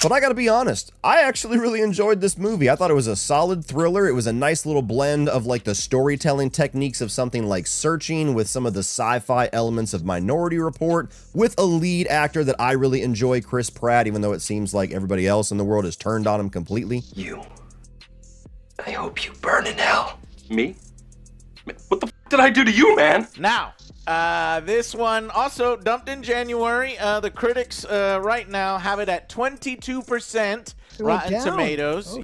But I gotta be honest, I actually really enjoyed this movie. I thought it was a solid thriller. It was a nice little blend of like the storytelling techniques of something like Searching with some of the sci-fi elements of Minority Report, with a lead actor that I really enjoy, Chris Pratt, even though it seems like everybody else in the world has turned on him completely. I hope you burn in hell. Me? What the f did I do to you, man? Now, this one also dumped in January. The critics right now have it at 22% Rotten Tomatoes.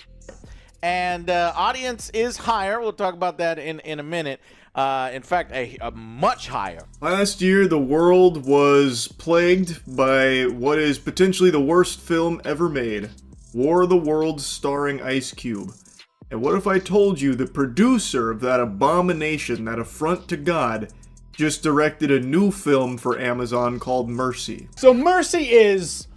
And audience is higher. We'll talk about that in a minute. In fact, a much higher. Last year, the world was plagued by what is potentially the worst film ever made. War of the Worlds starring Ice Cube. And what if I told you the producer of that abomination, that affront to God, just directed a new film for Amazon called Mercy? So Mercy is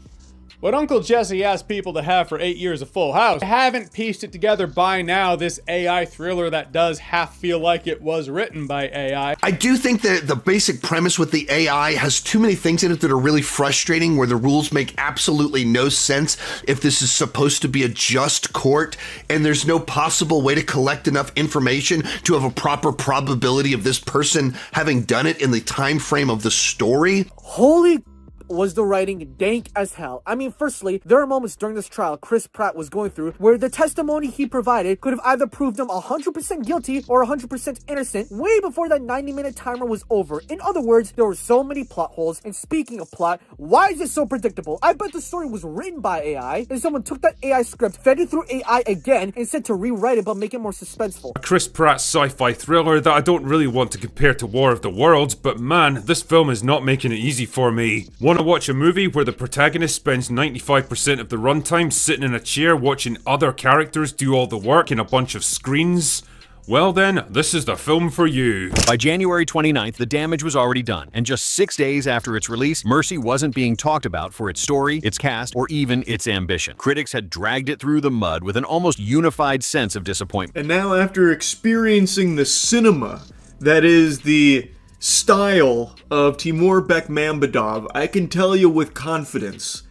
what Uncle Jesse asked people to have for 8 years of Full House. I haven't pieced it together by now, this AI thriller that does half feel like it was written by AI. I do think that the basic premise with the AI has too many things in it that are really frustrating, where the rules make absolutely no sense if this is supposed to be a just court, and there's no possible way to collect enough information to have a proper probability of this person having done it in the time frame of the story. Holy was the writing dank as hell. I mean, firstly, there are moments during this trial Chris Pratt was going through where the testimony he provided could have either proved him 100% guilty or 100% innocent way before that 90-minute timer was over. In other words, there were so many plot holes. And speaking of plot, why is it so predictable? I bet the story was written by AI and someone took that AI script, fed it through AI again, and said to rewrite it but make it more suspenseful. A Chris Pratt sci-fi thriller that I don't really want to compare to War of the Worlds, but man, this film is not making it easy for me. Want to watch a movie where the protagonist spends 95% of the runtime sitting in a chair watching other characters do all the work in a bunch of screens? Well then, this is the film for you. By January 29th, the damage was already done, and just 6 days after its release, Mercy wasn't being talked about for its story, its cast, or even its ambition. Critics had dragged it through the mud with an almost unified sense of disappointment. And now, after experiencing the cinema that is the style of Timur Bekmambetov, I can tell you with confidence,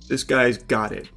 this guy's got it.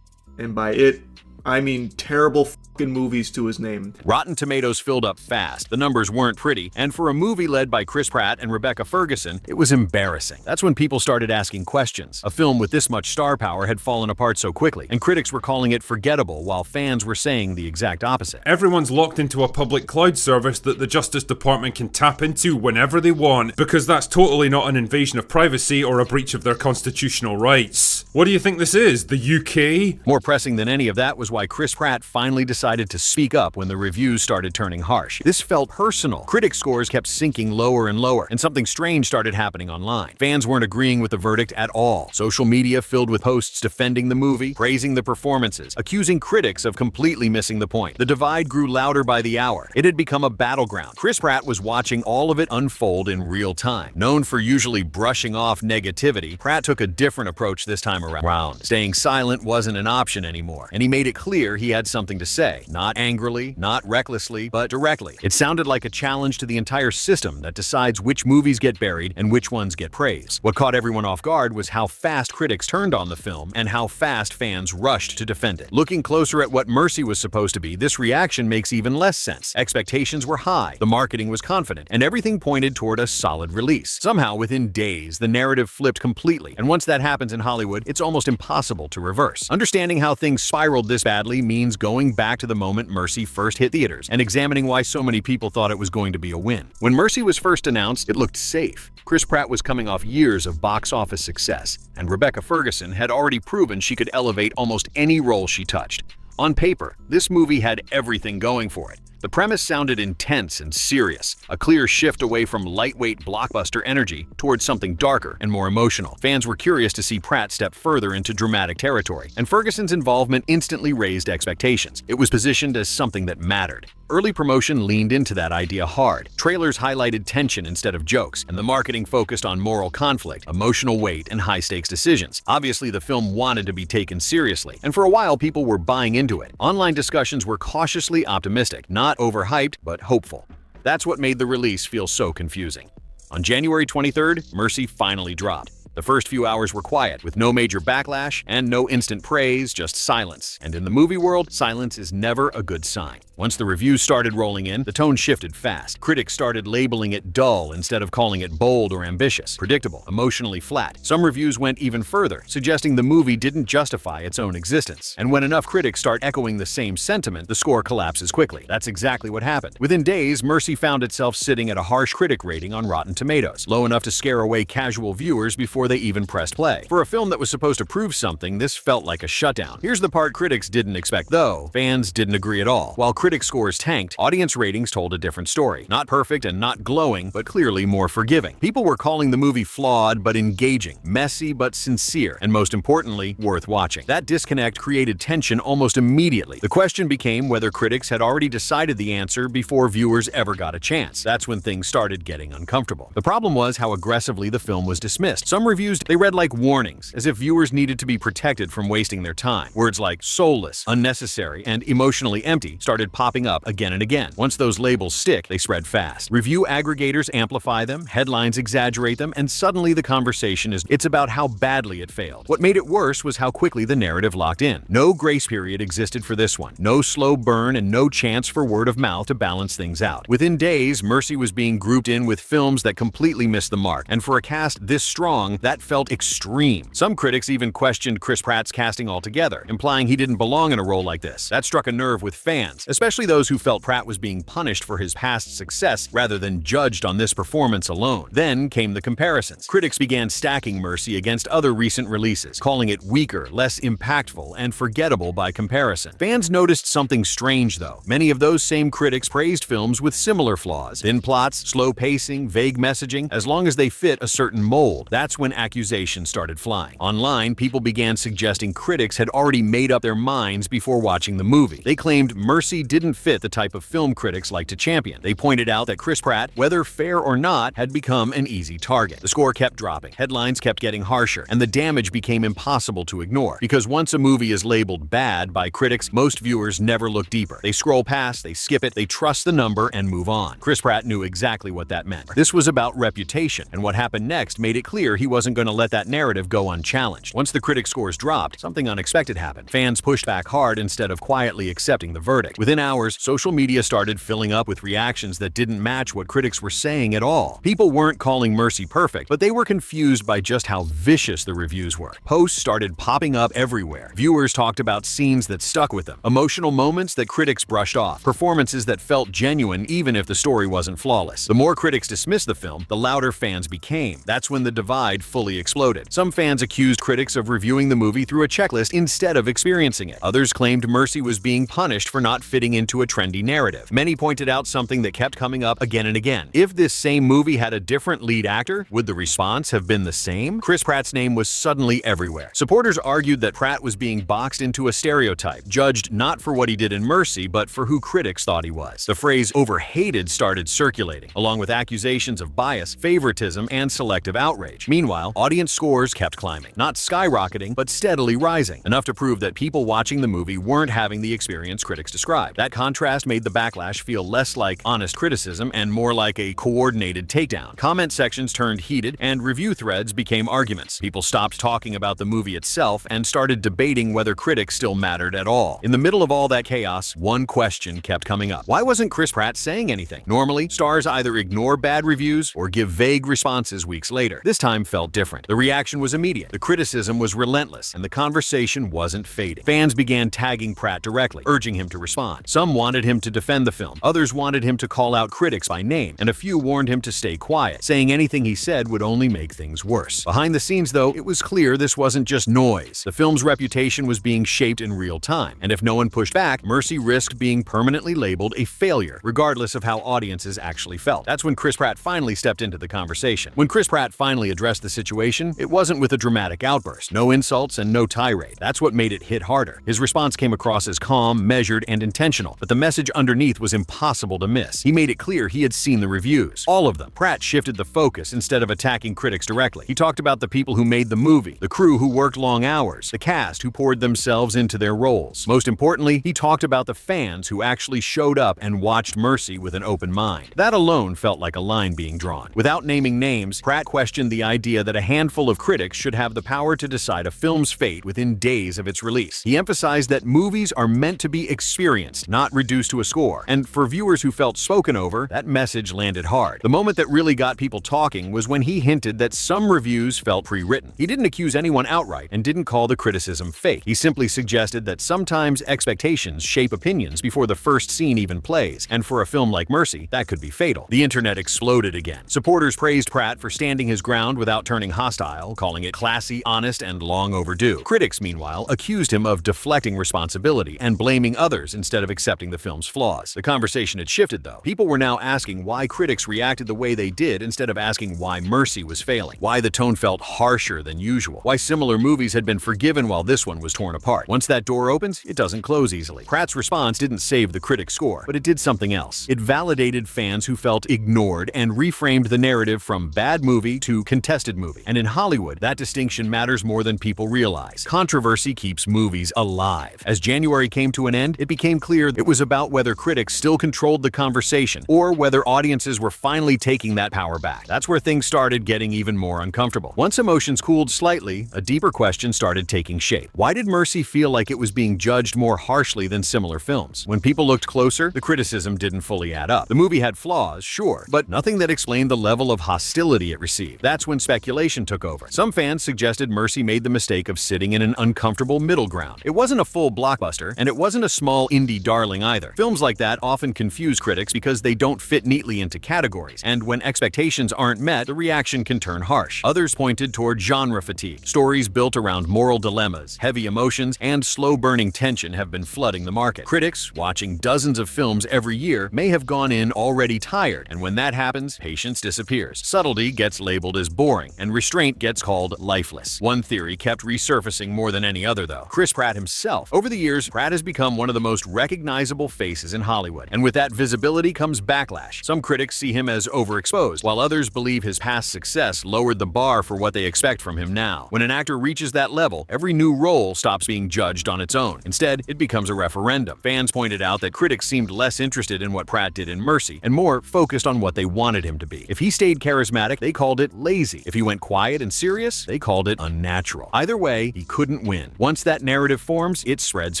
And by it, I mean terrible fucking movies to his name. Rotten Tomatoes filled up fast, the numbers weren't pretty, and for a movie led by Chris Pratt and Rebecca Ferguson, it was embarrassing. That's when people started asking questions. A film with this much star power had fallen apart so quickly, and critics were calling it forgettable while fans were saying the exact opposite. Everyone's locked into a public cloud service that the Justice Department can tap into whenever they want, because that's totally not an invasion of privacy or a breach of their constitutional rights. What do you think this is, the UK? More pressing than any of that was why Chris Pratt finally decided to speak up when the reviews started turning harsh. This felt personal. Critic scores kept sinking lower and lower, and something strange started happening online. Fans weren't agreeing with the verdict at all. Social media filled with posts defending the movie, praising the performances, accusing critics of completely missing the point. The divide grew louder by the hour. It had become a battleground. Chris Pratt was watching all of it unfold in real time. Known for usually brushing off negativity, Pratt took a different approach this time around. Staying silent wasn't an option anymore, and he made it clear he had something to say. Not angrily, not recklessly, but directly. It sounded like a challenge to the entire system that decides which movies get buried and which ones get praise. What caught everyone off guard was how fast critics turned on the film and how fast fans rushed to defend it. Looking closer at what Mercy was supposed to be, this reaction makes even less sense. Expectations were high, the marketing was confident, and everything pointed toward a solid release. Somehow, within days, the narrative flipped completely, and once that happens in Hollywood, it's almost impossible to reverse. Understanding how things spiraled this badly means going back to the moment Mercy first hit theaters and examining why so many people thought it was going to be a win. When Mercy was first announced, it looked safe. Chris Pratt was coming off years of box office success, and Rebecca Ferguson had already proven she could elevate almost any role she touched. On paper, this movie had everything going for it. The premise sounded intense and serious, a clear shift away from lightweight blockbuster energy towards something darker and more emotional. Fans were curious to see Pratt step further into dramatic territory, and Ferguson's involvement instantly raised expectations. It was positioned as something that mattered. Early promotion leaned into that idea hard. Trailers highlighted tension instead of jokes, and the marketing focused on moral conflict, emotional weight, and high-stakes decisions. Obviously, the film wanted to be taken seriously, and for a while people were buying into it. Online discussions were cautiously optimistic, not overhyped, but hopeful. That's what made the release feel so confusing. On January 23rd, Mercy finally dropped. The first few hours were quiet, with no major backlash and no instant praise, just silence. And in the movie world, silence is never a good sign. Once the reviews started rolling in, the tone shifted fast. Critics started labeling it dull instead of calling it bold or ambitious, predictable, emotionally flat. Some reviews went even further, suggesting the movie didn't justify its own existence. And when enough critics start echoing the same sentiment, the score collapses quickly. That's exactly what happened. Within days, Mercy found itself sitting at a harsh critic rating on Rotten Tomatoes, low enough to scare away casual viewers before they even pressed play. For a film that was supposed to prove something, this felt like a shutdown. Here's the part critics didn't expect though. Fans didn't agree at all. While critic scores tanked, audience ratings told a different story. Not perfect and not glowing, but clearly more forgiving. People were calling the movie flawed but engaging, messy but sincere, and most importantly, worth watching. That disconnect created tension almost immediately. The question became whether critics had already decided the answer before viewers ever got a chance. That's when things started getting uncomfortable. The problem was how aggressively the film was dismissed. Some reviews, they read like warnings, as if viewers needed to be protected from wasting their time. Words like soulless, unnecessary, and emotionally empty started popping up again and again. Once those labels stick, they spread fast. Review aggregators amplify them, headlines exaggerate them, and suddenly the conversation it's about how badly it failed. What made it worse was how quickly the narrative locked in. No grace period existed for this one. No slow burn and no chance for word of mouth to balance things out. Within days, Mercy was being grouped in with films that completely missed the mark, and for a cast this strong, that felt extreme. Some critics even questioned Chris Pratt's casting altogether, implying he didn't belong in a role like this. That struck a nerve with fans, especially those who felt Pratt was being punished for his past success rather than judged on this performance alone. Then came the comparisons. Critics began stacking Mercy against other recent releases, calling it weaker, less impactful, and forgettable by comparison. Fans noticed something strange though. Many of those same critics praised films with similar flaws. Thin plots, slow pacing, vague messaging, as long as they fit a certain mold. That's when accusations started flying. Online, people began suggesting critics had already made up their minds before watching the movie. They claimed Mercy didn't fit the type of film critics like to champion. They pointed out that Chris Pratt, whether fair or not, had become an easy target. The score kept dropping, headlines kept getting harsher, and the damage became impossible to ignore. Because once a movie is labeled bad by critics, most viewers never look deeper. They scroll past, they skip it, they trust the number and move on. Chris Pratt knew exactly what that meant. This was about reputation, and what happened next made it clear he wasn't going to let that narrative go unchallenged. Once the critic scores dropped, something unexpected happened. Fans pushed back hard instead of quietly accepting the verdict. Within hours, social media started filling up with reactions that didn't match what critics were saying at all. People weren't calling Mercy perfect, but they were confused by just how vicious the reviews were. Posts started popping up everywhere. Viewers talked about scenes that stuck with them, emotional moments that critics brushed off, performances that felt genuine even if the story wasn't flawless. The more critics dismissed the film, the louder fans became. That's when the divide fully exploded. Some fans accused critics of reviewing the movie through a checklist instead of experiencing it. Others claimed Mercy was being punished for not fitting into a trendy narrative. Many pointed out something that kept coming up again and again. If this same movie had a different lead actor, would the response have been the same? Chris Pratt's name was suddenly everywhere. Supporters argued that Pratt was being boxed into a stereotype, judged not for what he did in Mercy, but for who critics thought he was. The phrase overhated started circulating, along with accusations of bias, favoritism, and selective outrage. Meanwhile, audience scores kept climbing, not skyrocketing, but steadily rising, enough to prove that people watching the movie weren't having the experience critics described. That contrast made the backlash feel less like honest criticism and more like a coordinated takedown. Comment sections turned heated, and review threads became arguments. People stopped talking about the movie itself and started debating whether critics still mattered at all. In the middle of all that chaos, one question kept coming up. Why wasn't Chris Pratt saying anything? Normally, stars either ignore bad reviews or give vague responses weeks later. This time felt different. The reaction was immediate, the criticism was relentless, and the conversation wasn't fading. Fans began tagging Pratt directly, urging him to respond. Some wanted him to defend the film, others wanted him to call out critics by name, and a few warned him to stay quiet, saying anything he said would only make things worse. Behind the scenes, though, it was clear this wasn't just noise. The film's reputation was being shaped in real time, and if no one pushed back, Mercy risked being permanently labeled a failure, regardless of how audiences actually felt. That's when Chris Pratt finally stepped into the conversation. When Chris Pratt finally addressed the situation, it wasn't with a dramatic outburst, no insults and no tirade. That's what made it hit harder. His response came across as calm, measured, and intentional, but the message underneath was impossible to miss. He made it clear he had seen the reviews, all of them. Pratt shifted the focus instead of attacking critics directly. He talked about the people who made the movie, the crew who worked long hours, the cast who poured themselves into their roles. Most importantly, he talked about the fans who actually showed up and watched Mercy with an open mind. That alone felt like a line being drawn. Without naming names, Pratt questioned the idea idea that a handful of critics should have the power to decide a film's fate within days of its release. He emphasized that movies are meant to be experienced, not reduced to a score. And for viewers who felt spoken over, that message landed hard. The moment that really got people talking was when he hinted that some reviews felt pre-written. He didn't accuse anyone outright and didn't call the criticism fake. He simply suggested that sometimes expectations shape opinions before the first scene even plays, and for a film like Mercy, that could be fatal. The internet exploded again. Supporters praised Pratt for standing his ground without turning hostile, calling it classy, honest, and long overdue. Critics, meanwhile, accused him of deflecting responsibility and blaming others instead of accepting the film's flaws. The conversation had shifted, though. People were now asking why critics reacted the way they did instead of asking why Mercy was failing, why the tone felt harsher than usual, why similar movies had been forgiven while this one was torn apart. Once that door opens, it doesn't close easily. Pratt's response didn't save the critic score, but it did something else. It validated fans who felt ignored and reframed the narrative from bad movie to contested movie. And in Hollywood, that distinction matters more than people realize. Controversy keeps movies alive. As January came to an end, it became clear it was about whether critics still controlled the conversation or whether audiences were finally taking that power back. That's where things started getting even more uncomfortable. Once emotions cooled slightly, a deeper question started taking shape. Why did Mercy feel like it was being judged more harshly than similar films? When people looked closer, the criticism didn't fully add up. The movie had flaws, sure, but nothing that explained the level of hostility it received. That's when speculation took over. Some fans suggested Mercy made the mistake of sitting in an uncomfortable middle ground. It wasn't a full blockbuster, and it wasn't a small indie darling either. Films like that often confuse critics because they don't fit neatly into categories, and when expectations aren't met, the reaction can turn harsh. Others pointed toward genre fatigue. Stories built around moral dilemmas, heavy emotions, and slow-burning tension have been flooding the market. Critics, watching dozens of films every year, may have gone in already tired, and when that happens, patience disappears. Subtlety gets labeled as boring, and restraint gets called lifeless. One theory kept resurfacing more than any other, though: Chris Pratt himself. Over the years, Pratt has become one of the most recognizable faces in Hollywood, and with that visibility comes backlash. Some critics see him as overexposed, while others believe his past success lowered the bar for what they expect from him now. When an actor reaches that level, every new role stops being judged on its own. Instead, it becomes a referendum. Fans pointed out that critics seemed less interested in what Pratt did in Mercy and more focused on what they wanted him to be. If he stayed charismatic, they called it lazy. If he went quiet and serious, they called it unnatural. Either way, he couldn't win. Once that narrative forms, it spreads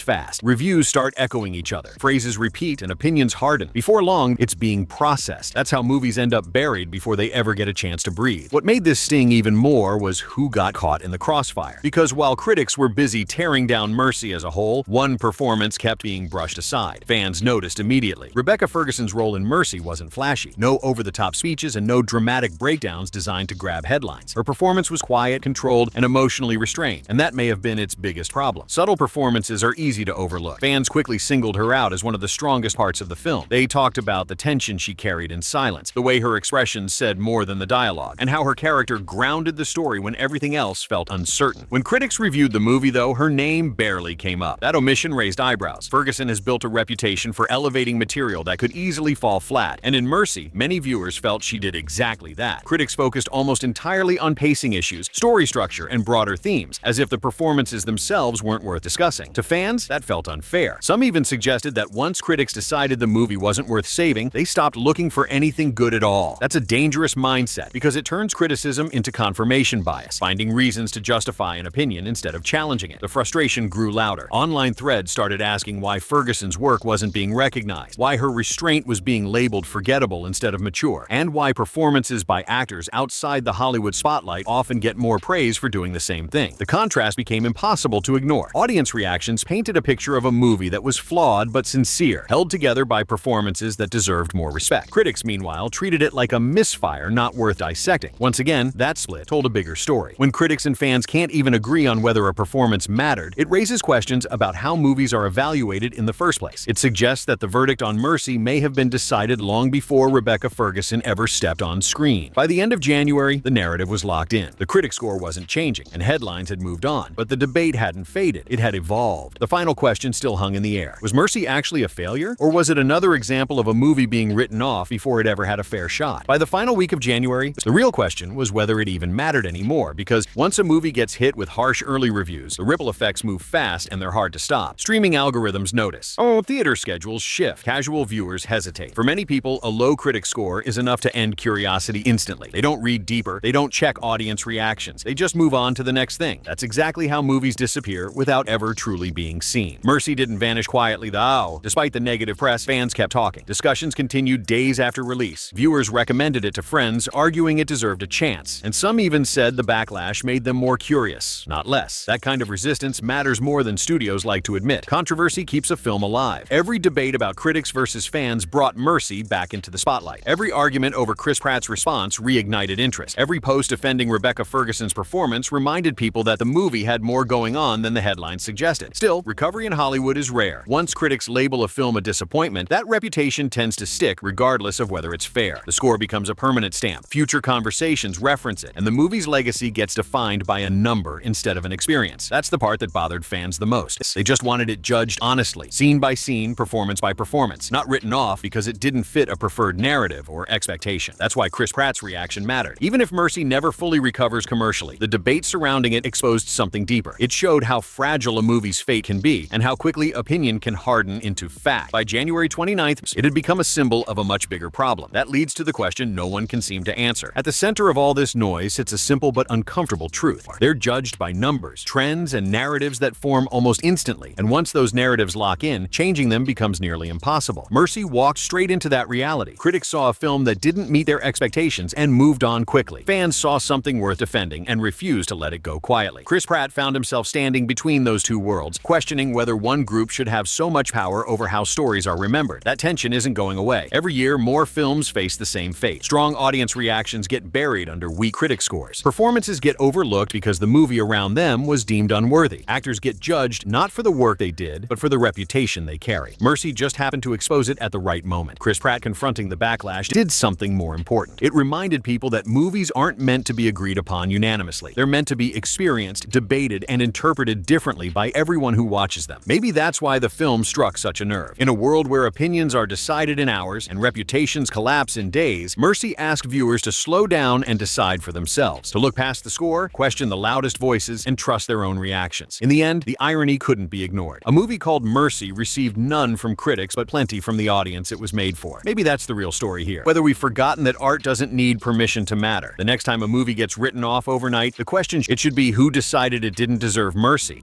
fast. Reviews start echoing each other. Phrases repeat and opinions harden. Before long, it's being processed. That's how movies end up buried before they ever get a chance to breathe. What made this sting even more was who got caught in the crossfire. Because while critics were busy tearing down Mercy as a whole, one performance kept being brushed aside. Fans noticed immediately. Rebecca Ferguson's role in Mercy wasn't flashy. No over-the-top speeches and no dramatic breakdowns designed to grab headlines. Her performance was quiet, controlled, and emotionally restrained, and that may have been its biggest problem. Subtle performances are easy to overlook. Fans quickly singled her out as one of the strongest parts of the film. They talked about the tension she carried in silence, the way her expressions said more than the dialogue, and how her character grounded the story when everything else felt uncertain. When critics reviewed the movie, though, her name barely came up. That omission raised eyebrows. Ferguson has built a reputation for elevating material that could easily fall flat, and in Mercy, many viewers felt she did exactly that. Critics focused almost entirely on pacing issues, story structure, and broader themes, as if the performances themselves weren't worth discussing. To fans, that felt unfair. Some even suggested that once critics decided the movie wasn't worth saving, they stopped looking for anything good at all. That's a dangerous mindset because it turns criticism into confirmation bias, finding reasons to justify an opinion instead of challenging it. The frustration grew louder. Online threads started asking why Ferguson's work wasn't being recognized, why her restraint was being labeled forgettable instead of mature, and why performances by actors outside the Hollywood spotlight often get more praise for doing the same thing. The contrast became impossible to ignore. Audience reactions painted a picture of a movie that was flawed but sincere, held together by performances that deserved more respect. Critics, meanwhile, treated it like a misfire not worth dissecting. Once again, that split told a bigger story. When critics and fans can't even agree on whether a performance mattered, it raises questions about how movies are evaluated in the first place. It suggests that the verdict on Mercy may have been decided long before Rebecca Ferguson ever stepped on screen. By the end of January, the narrative was locked in. The critic score wasn't changing, and headlines had moved on, but the debate hadn't faded. It had evolved. The final question still hung in the air. Was Mercy actually a failure, or was it another example of a movie being written off before it ever had a fair shot? By the final week of January, the real question was whether it even mattered anymore, because once a movie gets hit with harsh early reviews, the ripple effects move fast and they're hard to stop. Streaming algorithms notice. Theater schedules shift. Casual viewers hesitate. For many people, a low critic score is enough to end curiosity instantly. They don't read deeper, they don't don't check audience reactions. They just move on to the next thing. That's exactly how movies disappear without ever truly being seen. Mercy didn't vanish quietly though. Despite the negative press, fans kept talking. Discussions continued days after release. Viewers recommended it to friends, arguing it deserved a chance. And some even said the backlash made them more curious, not less. That kind of resistance matters more than studios like to admit. Controversy keeps a film alive. Every debate about critics versus fans brought Mercy back into the spotlight. Every argument over Chris Pratt's response reignited interest. Every post defending Rebecca Ferguson's performance reminded people that the movie had more going on than the headlines suggested. Still, recovery in Hollywood is rare. Once critics label a film a disappointment, that reputation tends to stick regardless of whether it's fair. The score becomes a permanent stamp. Future conversations reference it, and the movie's legacy gets defined by a number instead of an experience. That's the part that bothered fans the most. They just wanted it judged honestly, scene by scene, performance by performance, not written off because it didn't fit a preferred narrative or expectation. That's why Chris Pratt's reaction mattered. Even if Mercy never fully recovers commercially, the debate surrounding it exposed something deeper. It showed how fragile a movie's fate can be and how quickly opinion can harden into fact. By January 29th, it had become a symbol of a much bigger problem. That leads to the question no one can seem to answer. At the center of all this noise sits a simple but uncomfortable truth. They're judged by numbers, trends, and narratives that form almost instantly, and once those narratives lock in, changing them becomes nearly impossible. Mercy walked straight into that reality. Critics saw a film that didn't meet their expectations and moved on quickly. Fans saw something worth defending and refused to let it go quietly. Chris Pratt found himself standing between those two worlds, questioning whether one group should have so much power over how stories are remembered. That tension isn't going away. Every year, more films face the same fate. Strong audience reactions get buried under weak critic scores. Performances get overlooked because the movie around them was deemed unworthy. Actors get judged not for the work they did, but for the reputation they carry. Mercy just happened to expose it at the right moment. Chris Pratt confronting the backlash did something more important. It reminded people that movies aren't meant to be agreed upon unanimously. They're meant to be experienced, debated, and interpreted differently by everyone who watches them. Maybe that's why the film struck such a nerve. In a world where opinions are decided in hours and reputations collapse in days, Mercy asked viewers to slow down and decide for themselves, to look past the score, question the loudest voices, and trust their own reactions. In the end, the irony couldn't be ignored. A movie called Mercy received none from critics but plenty from the audience it was made for. Maybe that's the real story here. Whether we've forgotten that art doesn't need permission to matter. The next time a movie gets written off overnight, the question it should be who decided it didn't deserve mercy.